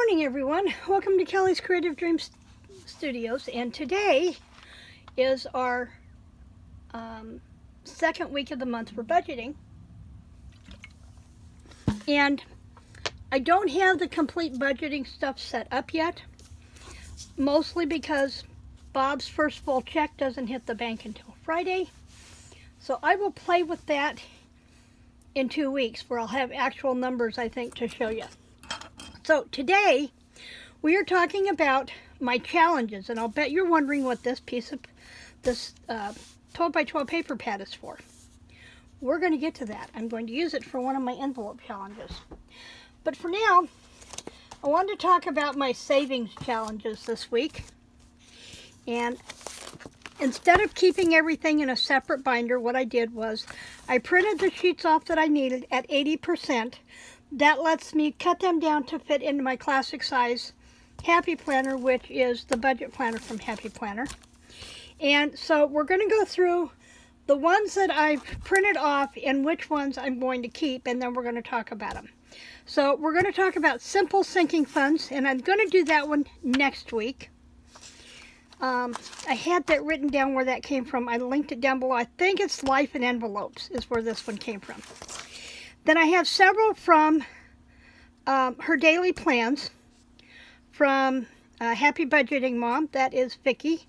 morning, everyone. Welcome to Kelly's Creative Dreams Studios, and today is our second week of the month for budgeting. And I don't have the complete budgeting stuff set up yet, mostly because Bob's first full check doesn't hit the bank until Friday. So I will play with that in 2 weeks, where I'll have actual numbers, I think, to show you. So today we are talking about my challenges, and I'll bet you're wondering what this piece of 12 by 12 paper pad is for. We're going to get to that. I'm going to use it for one of my envelope challenges. But for now, I wanted to talk about my savings challenges this week. And instead of keeping everything in a separate binder, what I did was I printed the sheets off that I needed at 80%. That lets me cut them down to fit into my classic size Happy Planner, which is the budget planner from Happy Planner. And so we're going to go through the ones that I've printed off and which ones I'm going to keep, and then we're going to talk about them. So we're going to talk about simple sinking funds, and I'm going to do that one next week. I had that written down where that came from. I linked it down below. I think it's LifeinEnvelopes is where this one came from. Then I have several from her daily plans from HappyBudgetingMom. That is Vicki.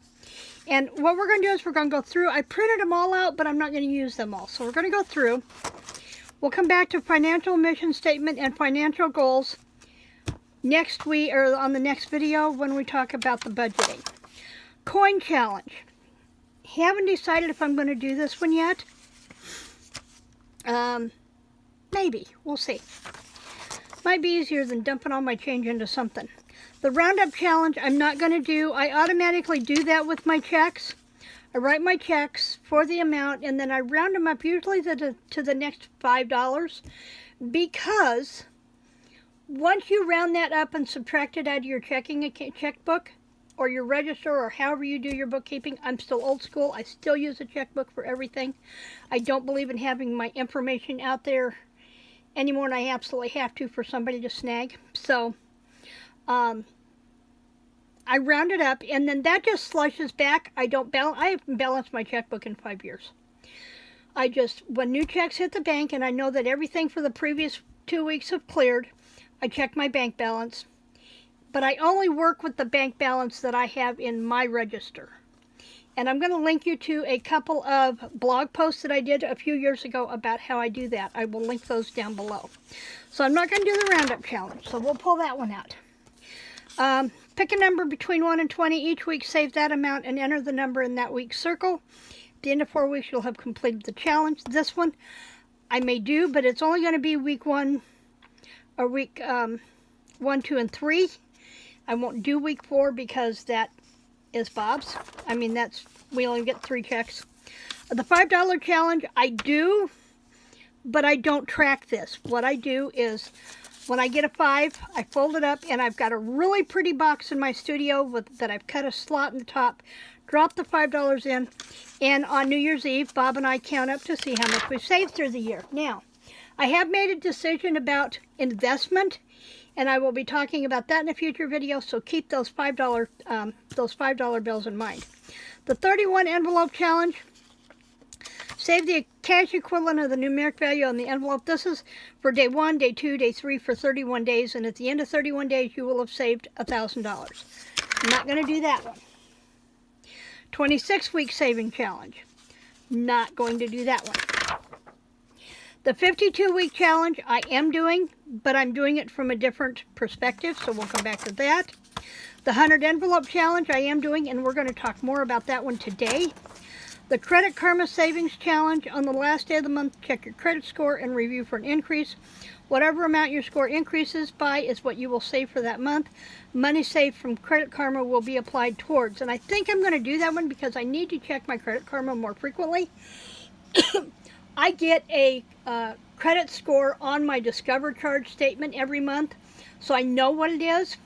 And what we're going to do is we're going to go through. I printed them all out, but I'm not going to use them all. So we're going to go through. We'll come back to financial mission statement and financial goals next week, or on the next video when we talk about the budgeting. Coin challenge. Haven't decided if I'm going to do this one yet. Maybe. We'll see. Might be easier than dumping all my change into something. The roundup challenge I'm not going to do. I automatically do that with my checks. I write my checks for the amount, and then I round them up usually to the next $5, because once you round that up and subtract it out of your checkbook or your register, or however you do your bookkeeping, I'm still old school. I still use a checkbook for everything. I don't believe in having my information out there any more than I absolutely have to for somebody to snag. So I round it up, and then that just slushes back. I haven't balanced my checkbook in 5 years. When new checks hit the bank and I know that everything for the previous 2 weeks have cleared, I check my bank balance. But I only work with the bank balance that I have in my register. And I'm going to link you to a couple of blog posts that I did a few years ago about how I do that. I will link those down below. So I'm not going to do the roundup challenge, so we'll pull that one out. Pick a number between 1 and 20 each week, save that amount, and enter the number in that week's circle. At the end of 4 weeks, you'll have completed the challenge. This one I may do, but it's only going to be week 1, or week 1, 2, and 3. I won't do week 4 because that is Bob's. I mean, we only get 3 checks. The $5 challenge I do, but I don't track this. What I do is when I get a 5, I fold it up, and I've got a really pretty box in my studio that I've cut a slot in the top, drop the $5 in, and on New Year's Eve, Bob and I count up to see how much we've saved through the year. Now, I have made a decision about investment, and I will be talking about that in a future video, so keep those $5 bills in mind. The 31 envelope challenge. Save the cash equivalent of the numeric value on the envelope. This is for day 1, day 2, day 3 for 31 days, and at the end of 31 days, you will have saved $1,000. I'm not going to do that one. 26-week saving challenge. Not going to do that one. The 52-week challenge I am doing, but I'm doing it from a different perspective, so we'll come back to that. The 100 envelope challenge I am doing, and we're going to talk more about that one today. The Credit Karma Savings Challenge. On the last day of the month, check your credit score and review for an increase. Whatever amount your score increases by is what you will save for that month. Money saved from Credit Karma will be applied towards. And I think I'm going to do that one because I need to check my Credit Karma more frequently. I get a credit score on my Discover charge statement every month, so I know what it is.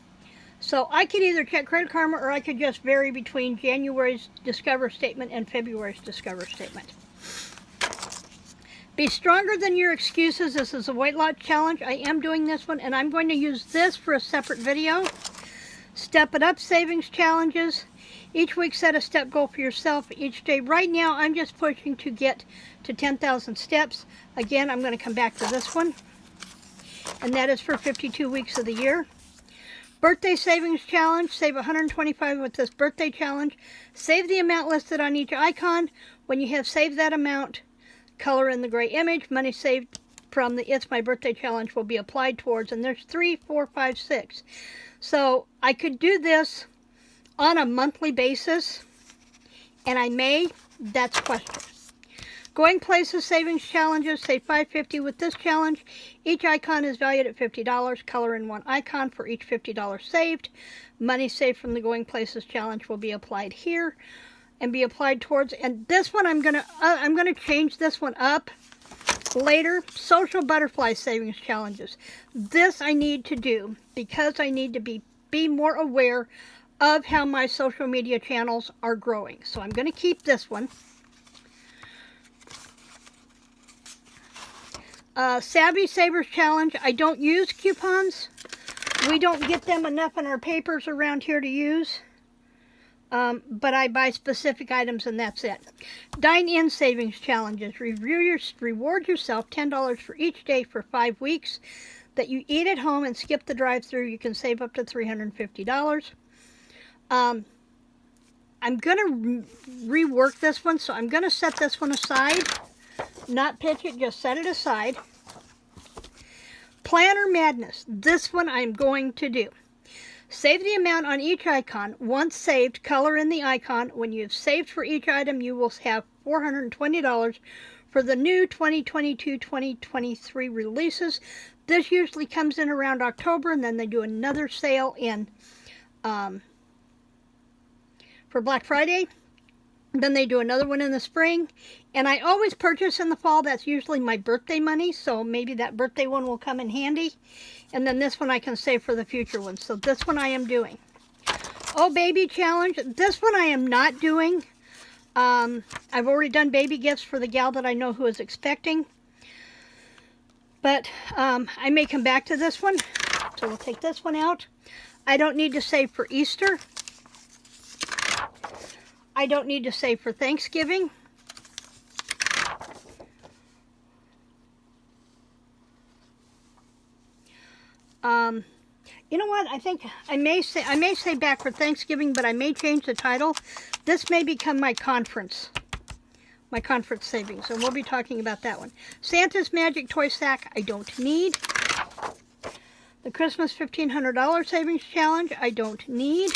So I could either check Credit Karma, or I could just vary between January's Discover statement and February's Discover statement. Be stronger than your excuses. This is a weight loss challenge. I am doing this one, and I'm going to use this for a separate video. Step it up savings challenges. Each week set a step goal for yourself each day. Right now I'm just pushing to get to 10,000 steps. Again, I'm going to come back to this one. And that is for 52 weeks of the year. Birthday savings challenge. Save $125 with this birthday challenge. Save the amount listed on each icon. When you have saved that amount, color in the gray image. Money saved from the It's My Birthday challenge will be applied towards. And there's 3, 4, 5, 6. So I could do this on a monthly basis, and I may. That's a question. Going places savings challenges. Save $5.50 with this challenge. Each icon is valued at $50. Color in one icon for each $50 saved. Money saved from the Going Places challenge will be applied here and be applied towards. And this one I'm gonna change this one up later. Social butterfly savings challenges. This I need to do because I need to be more aware of how my social media channels are growing. So I'm going to keep this one. Savvy Savers Challenge. I don't use coupons. We don't get them enough in our papers around here to use. But I buy specific items and that's it. Dine-in savings challenges. Reward yourself $10 for each day for 5 weeks that you eat at home and skip the drive-thru. You can save up to $350. I'm going to rework this one, so I'm going to set this one aside. Not pitch it, just set it aside. Planner Madness. This one I'm going to do. Save the amount on each icon. Once saved, color in the icon. When you have saved for each item, you will have $420 for the new 2022-2023 releases. This usually comes in around October, and then they do another sale in for Black Friday. Then they do another one in the spring. And I always purchase in the fall. That's usually my birthday money, so maybe that birthday one will come in handy. And then this one I can save for the future one. So this one I am doing. Oh Baby Challenge. This one I am not doing. I've already done baby gifts for the gal that I know who is expecting. But I may come back to this one. So we'll take this one out. I don't need to save for Easter. I don't need to save for Thanksgiving. You know what? I think I may say back for Thanksgiving, but I may change the title. This may become my conference savings, and we'll be talking about that one. Santa's Magic Toy Sack, I don't need. The Christmas $1,500 Savings Challenge, I don't need.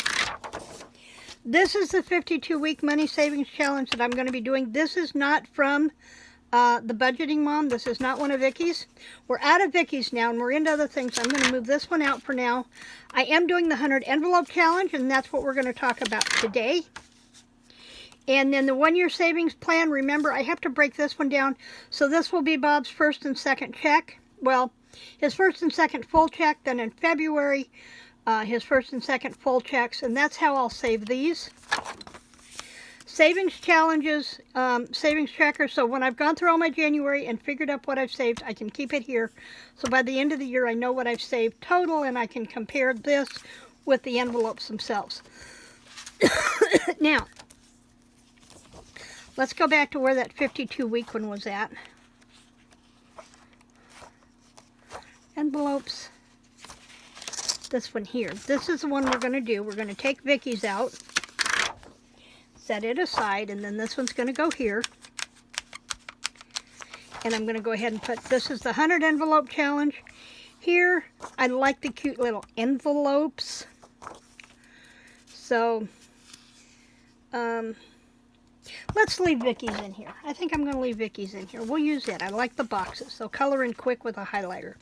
This is the 52-week money savings challenge that I'm going to be doing. This is not from the Budgeting Mom. This is not one of Vicky's. We're out of Vicky's now, and we're into other things. I'm going to move this one out for now. I am doing the 100 envelope challenge, and that's what we're going to talk about today. And then the one-year savings plan. Remember, I have to break this one down. So this will be Bob's first and second check. Well, his first and second full check. Then in February, his first and second full checks, and that's how I'll save these. Savings challenges, savings tracker. So when I've gone through all my January and figured out what I've saved, I can keep it here. So by the end of the year, I know what I've saved total, and I can compare this with the envelopes themselves. Now, let's go back to where that 52-week one was at. Envelopes. This one here. This is the one we're going to do. We're going to take Vicky's out, set it aside, and then this one's going to go here. And I'm going to go ahead and put, this is the 100 envelope challenge. Here, I like the cute little envelopes. So, let's leave Vicky's in here. I think I'm going to leave Vicky's in here. We'll use it. I like the boxes. So color in quick with a highlighter.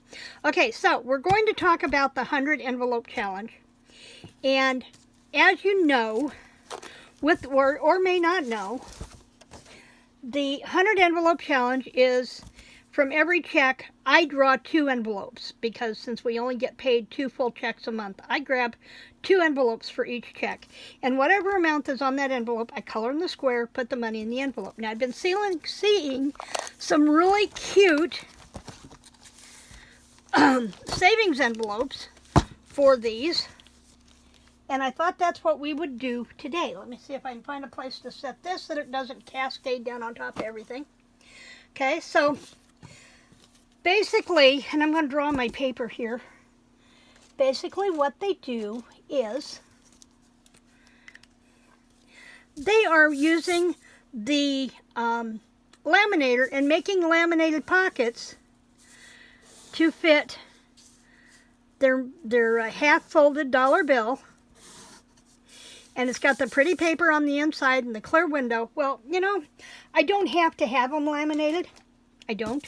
Okay, so we're going to talk about the 100 envelope challenge. And as you know, or may not know, the 100 envelope challenge is from every check, I draw 2 envelopes, because since we only get paid 2 full checks a month, I grab 2 envelopes for each check. And whatever amount is on that envelope, I color in the square, put the money in the envelope. Now, I've been seeing some really cute savings envelopes for these, and I thought that's what we would do today. Let me see if I can find a place to set this so that it doesn't cascade down on top of everything. Okay, so basically, and I'm going to draw my paper here, basically what they do is they are using the laminator and making laminated pockets to fit their half-folded dollar bill. And it's got the pretty paper on the inside and the clear window. Well, you know, I don't have to have them laminated. I don't.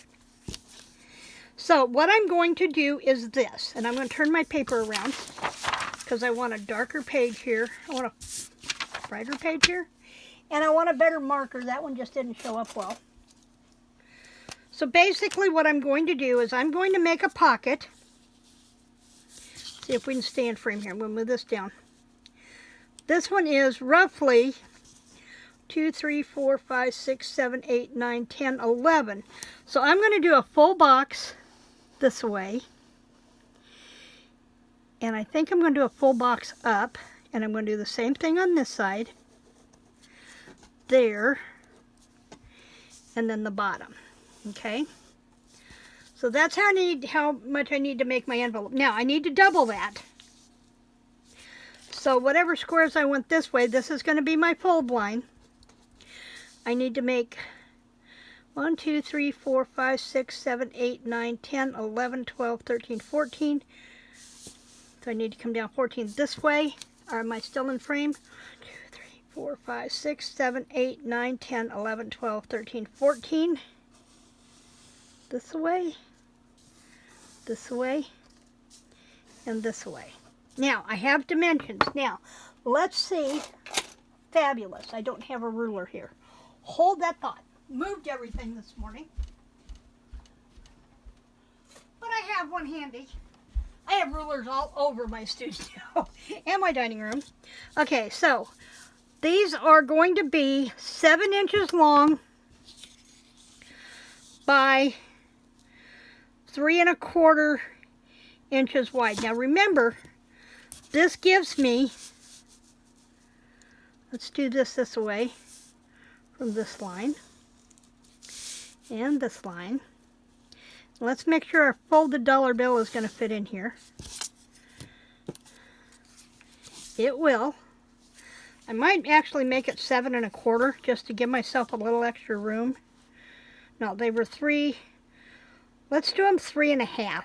So what I'm going to do is this, and I'm going to turn my paper around because I want a darker page here. I want a brighter page here. And I want a better marker. That one just didn't show up well. So basically what I'm going to do is I'm going to make a pocket. See if we can stay in frame here. I'm going to move this down. This one is roughly 2, 3, 4, 5, 6, 7, 8, 9, 10, 11. So I'm going to do a full box this way. And I think I'm going to do a full box up. And I'm going to do the same thing on this side. There. And then the bottom. Okay. So that's how much I need to make my envelope. Now I need to double that. So whatever squares I want this way, this is going to be my fold line. I need to make 1, 2, 3, 4, 5, 6, 7, 8, 9, 10, 11, 12, 13, 14. So I need to come down 14 this way. Or am I still in frame? 2, 3, 4, 5, 6, 7, 8, 9, 10, 11, 12, 13, 14. This way, and this way. Now, I have dimensions. Now, let's see. Fabulous. I don't have a ruler here. Hold that thought. Moved everything this morning. But I have one handy. I have rulers all over my studio and my dining room. Okay, so these are going to be 7 inches long by 3 1/4 inches wide. Now remember, this gives me, let's do this way, from this line and this line. Let's make sure our folded dollar bill is going to fit in here. It will. I might actually make it 7 1/4 just to give myself a little extra room. No, they were 3. Let's do them 3 1/2.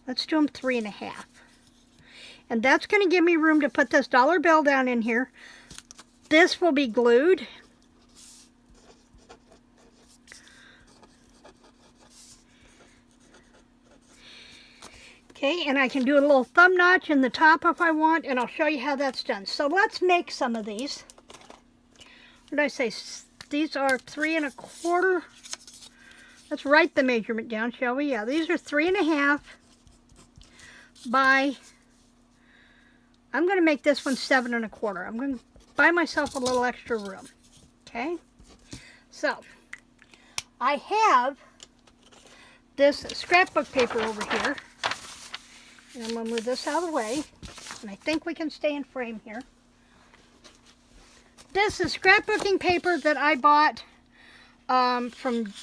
Let's do them 3 1/2. And that's going to give me room to put this dollar bill down in here. This will be glued. Okay, and I can do a little thumb notch in the top if I want, and I'll show you how that's done. So let's make some of these. What did I say? These are 3 1/4. Let's write the measurement down, shall we? Yeah, these are 3 1/2 by, I'm going to make this one 7 1/4. I'm going to buy myself a little extra room. Okay? So, I have this scrapbook paper over here. And I'm going to move this out of the way. And I think we can stay in frame here. This is scrapbooking paper that I bought from,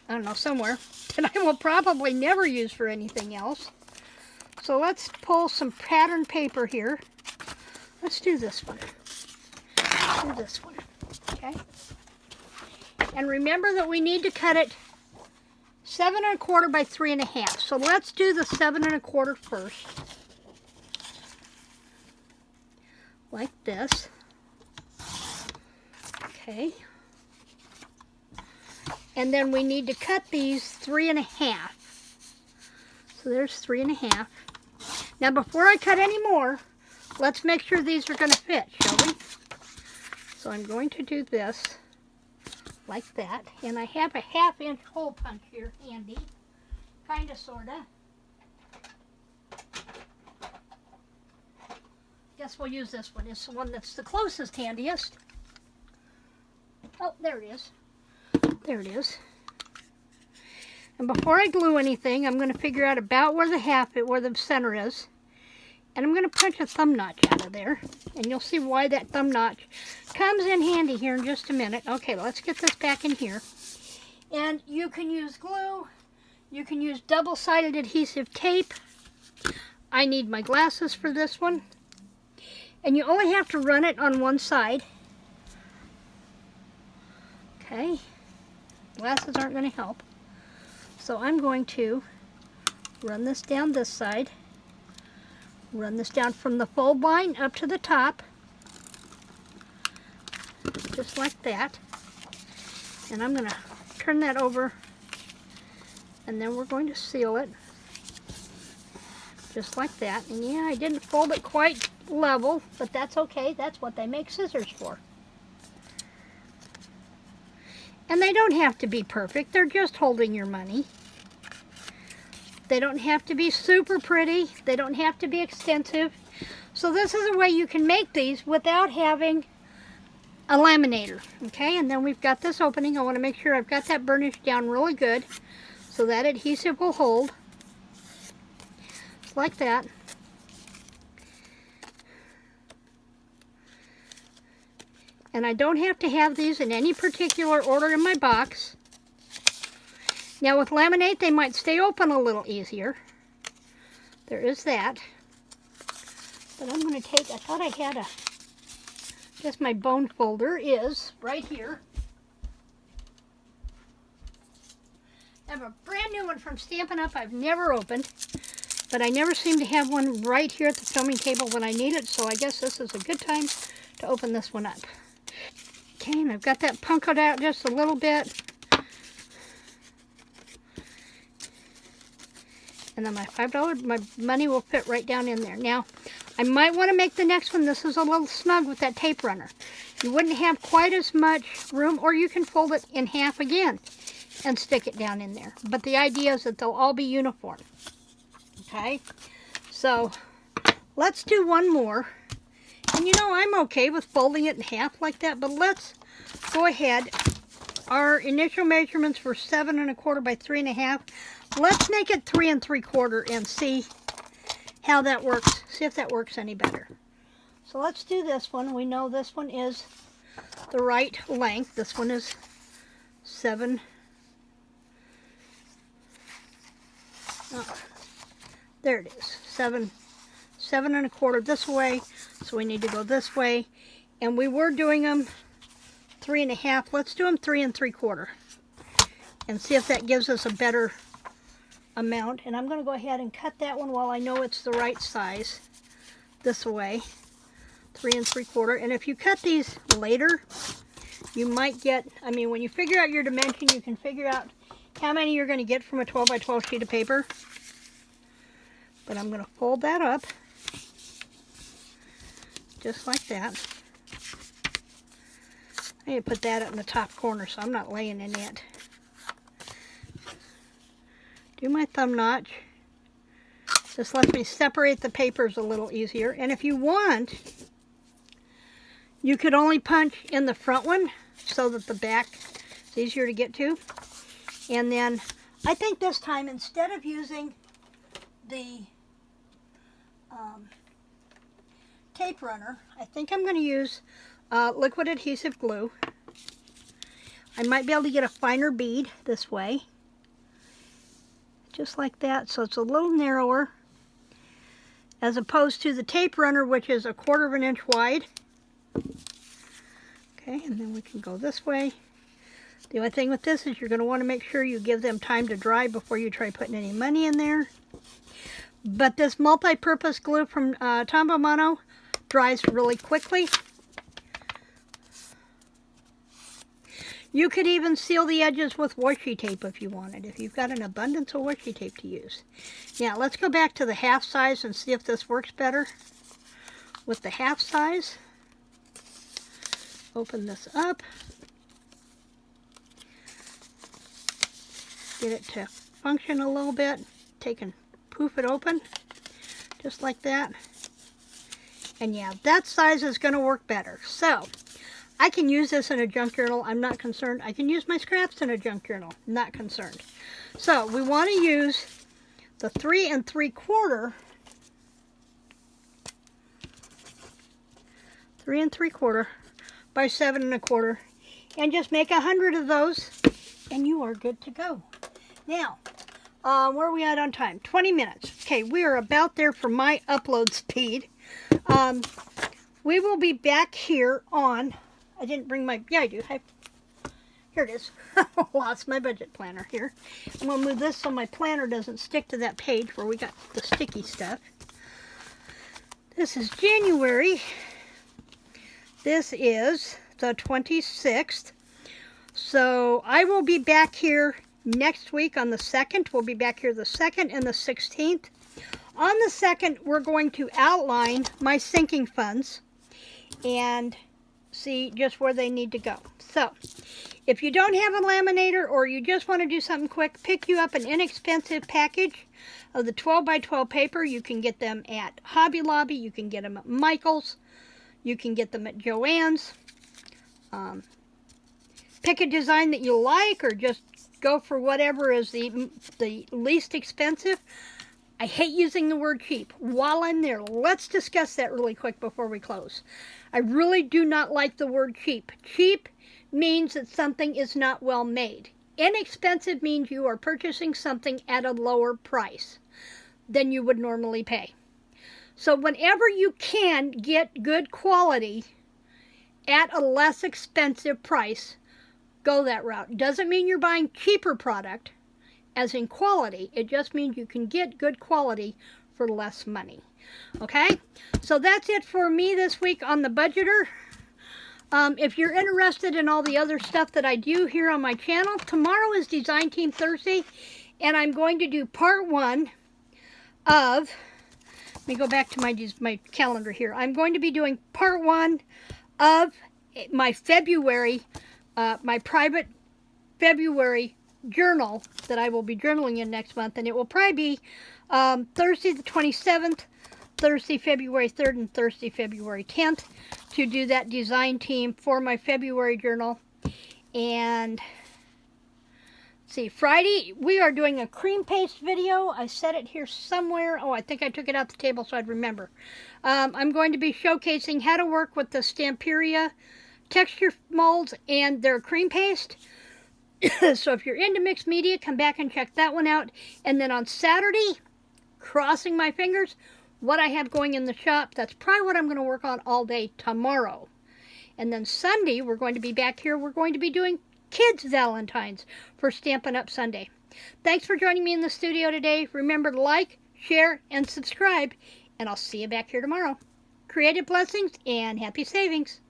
I don't know, somewhere. And I will probably never use for anything else. So let's pull some pattern paper here. Let's do this one. Let's do this one. Okay? And remember that we need to cut it 7 1/4 by 3 1/2. So let's do the 7 1/4 first. Like this. Okay. And then we need to cut these 3 1/2. So there's 3 1/2. Now before I cut any more, let's make sure these are going to fit, shall we? So I'm going to do this like that. And I have a 1/2-inch hole punch here handy, kind of, sort of. Guess we'll use this one. It's the one that's the closest, handiest. Oh, there it is. There it is. And before I glue anything, I'm going to figure out about where the center is. And I'm going to punch a thumb notch out of there. And you'll see why that thumb notch comes in handy here in just a minute. Okay, let's get this back in here. And you can use glue. You can use double-sided adhesive tape. I need my glasses for this one. And you only have to run it on one side. Okay. Glasses aren't going to help. So I'm going to run this down this side. Run this down from the fold line up to the top. Just like that. And I'm going to turn that over. And then we're going to seal it. Just like that. And yeah, I didn't fold it quite level, but that's okay. That's what they make scissors for. And they don't have to be perfect. They're just holding your money. They don't have to be super pretty. They don't have to be extensive. So this is a way you can make these without having a laminator. Okay, and then we've got this opening. I want to make sure I've got that burnished down really good so that adhesive will hold. Just like that. And I don't have to have these in any particular order in my box. Now with laminate, they might stay open a little easier. There is that. But I'm going to take, I thought I had I guess my bone folder is right here. I have a brand new one from Stampin' Up! I've never opened. But I never seem to have one right here at the filming table when I need it. So I guess this is a good time to open this one up. Okay, and I've got that punkoed out just a little bit. And then my $5, my money will fit right down in there. Now, I might want to make the next one. This is a little snug with that tape runner. You wouldn't have quite as much room, or you can fold it in half again and stick it down in there. But the idea is that they'll all be uniform. Okay, so let's do one more. And you know, I'm okay with folding it in half like that, but let's go ahead. Our initial measurements were 7 1/4 by 3 1/2. Let's make it 3 3/4 and see how that works. See if that works any better. So let's do this one. We know this one is the right length. This one is 7. Oh, there it is. 7 1/4 this way. So we need to go this way. And we were doing them 3 1/2. Let's do them 3 3/4 and see if that gives us a better amount. And I'm going to go ahead and cut that one while I know it's the right size. This way, 3 3/4. And if you cut these later, you might get, I mean, when you figure out your dimension, you can figure out how many you're going to get from a 12 by 12 sheet of paper. But I'm going to fold that up just like that. I need to put that up in the top corner so I'm not laying in it. Do my thumb notch. This lets me separate the papers a little easier. And if you want, you could only punch in the front one so that the back is easier to get to. And then I think this time, instead of using the tape runner, I think I'm going to use liquid adhesive glue. I might be able to get a finer bead this way. Just like that, so it's a little narrower. As opposed to the tape runner, which is 1/4 inch wide. Okay, and then we can go this way. The only thing with this is you're going to want to make sure you give them time to dry before you try putting any money in there. But this multi-purpose glue from Tombow Mono dries really quickly. You could even seal the edges with washi tape if you wanted, if you've got an abundance of washi tape to use. Now, let's go back to the half size and see if this works better with the half size. Open this up. get it to function a little bit. Take and poof it open, just like that. And yeah, that size is going to work better. So, I can use this in a junk journal. I'm not concerned. I can use my scraps in a junk journal. Not concerned. So, we want to use the 3 3/4. 3 3/4 by 7 1/4. And just make 100 of those, and you are good to go. Now, where are we at on time? 20 minutes. Okay, we are about there for my upload speed. We will be back here on, I didn't bring my, yeah I do, here it is. Lost my budget planner here. I'm going to move this so my planner doesn't stick to that page where we got the sticky stuff. This is January. This is the 26th. So I will be back here next week on the 2nd. We'll be back here the 2nd and the 16th. On the 2nd, we're going to outline my sinking funds and see just where they need to go. So, if you don't have a laminator or you just want to do something quick, pick you up an inexpensive package of the 12 by 12 paper. You can get them at Hobby Lobby. You can get them at Michael's. You can get them at Joann's. Pick a design that you like or just go for whatever is the least expensive. I hate using the word cheap. While I'm there, let's discuss that really quick before we close. I really do not like the word cheap. Cheap means that something is not well made. Inexpensive means you are purchasing something at a lower price than you would normally pay. So whenever you can get good quality at a less expensive price, go that route. Doesn't mean you're buying cheaper product, as in quality. It just means you can get good quality for less money. Okay? So that's it for me this week on the Budgeter. If you're interested in all the other stuff that I do here on my channel, tomorrow is Design Team Thursday, and I'm going to do part 1 of, let me go back to my calendar here. I'm going to be doing part 1 of my February, my private February journal that I will be journaling in next month, and it will probably be Thursday the 27th, Thursday February 3rd, and Thursday February 10th to do that design team for my February journal. And let's see, Friday we are doing a cream paste video. I set it here somewhere. Oh, I think I took it off the table so I'd remember. I'm going to be showcasing how to work with the Stamperia texture molds and their cream paste. So if you're into mixed media, come back and check that one out. And then on Saturday, crossing my fingers, what I have going in the shop, that's probably what I'm going to work on all day tomorrow. And then Sunday, we're going to be back here. We're going to be doing Kids Valentines for Stampin' Up! Sunday. Thanks for joining me in the studio today. Remember to like, share, and subscribe. And I'll see you back here tomorrow. Creative blessings and happy savings.